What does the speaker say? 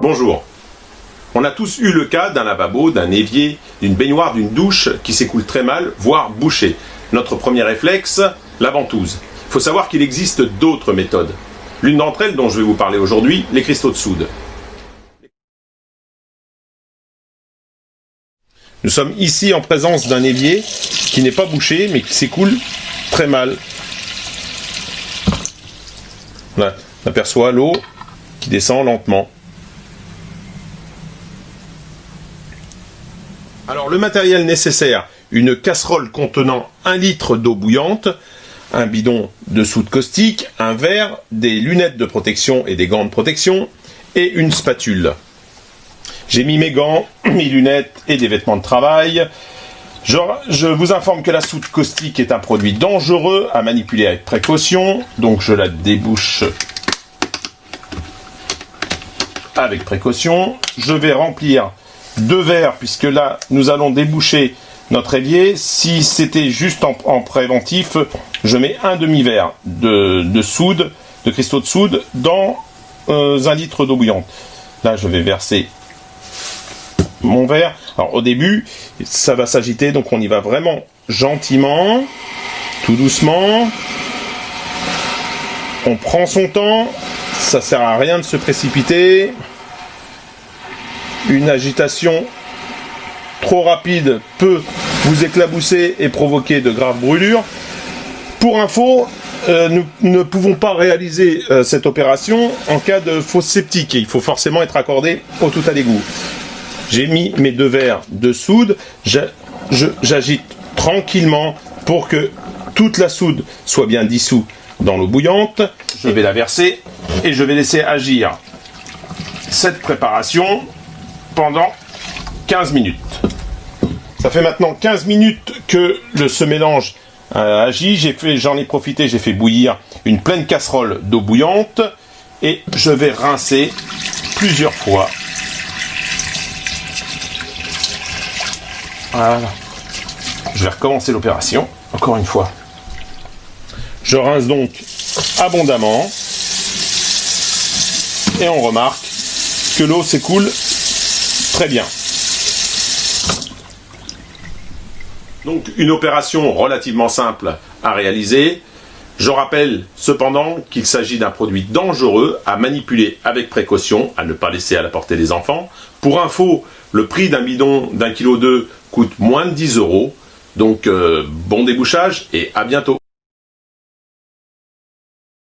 Bonjour. On a tous eu le cas d'un lavabo, d'un évier, d'une baignoire, d'une douche qui s'écoule très mal, voire bouchée. Notre premier réflexe, la ventouse. Il faut savoir qu'il existe d'autres méthodes. L'une d'entre elles dont je vais vous parler aujourd'hui, les cristaux de soude. Nous sommes ici en présence d'un évier qui n'est pas bouché mais qui s'écoule très mal. Là, on aperçoit l'eau qui descend lentement. Alors le matériel nécessaire, une casserole contenant 1 litre d'eau bouillante, un bidon de soude caustique, un verre, des lunettes de protection et des gants de protection, et une spatule. J'ai mis mes gants, mes lunettes et des vêtements de travail. Je vous informe que la soude caustique est un produit dangereux à manipuler avec précaution, donc je la débouche avec précaution. Je vais remplir 2 verres, puisque là nous allons déboucher notre évier. Si c'était juste en préventif, je mets un demi-verre de soude, de cristaux de soude dans 1 litre d'eau bouillante. Là je vais verser mon verre. Alors au début ça va s'agiter, donc on y va vraiment gentiment, tout doucement. On prend son temps, ça sert à rien de se précipiter. Une agitation trop rapide peut vous éclabousser et provoquer de graves brûlures. Pour info, nous ne pouvons pas réaliser cette opération en cas de fosse septique. Il faut forcément être accordé au tout à l'égout. J'ai mis mes 2 verres de soude. J'agite tranquillement pour que toute la soude soit bien dissoute dans l'eau bouillante. Je vais la verser et je vais laisser agir cette préparation pendant 15 minutes. Ça fait maintenant 15 minutes que ce mélange agit. J'en ai profité, j'ai fait bouillir une pleine casserole d'eau bouillante et je vais rincer plusieurs fois. Voilà. Je vais recommencer l'opération, encore une fois. Je rince donc abondamment et on remarque que l'eau s'écoule très bien. Donc une opération relativement simple à réaliser. Je rappelle cependant qu'il s'agit d'un produit dangereux à manipuler avec précaution, à ne pas laisser à la portée des enfants. Pour info, le prix d'un bidon d'1,2 kg coûte moins de 10 €. Donc bon débouchage et à bientôt.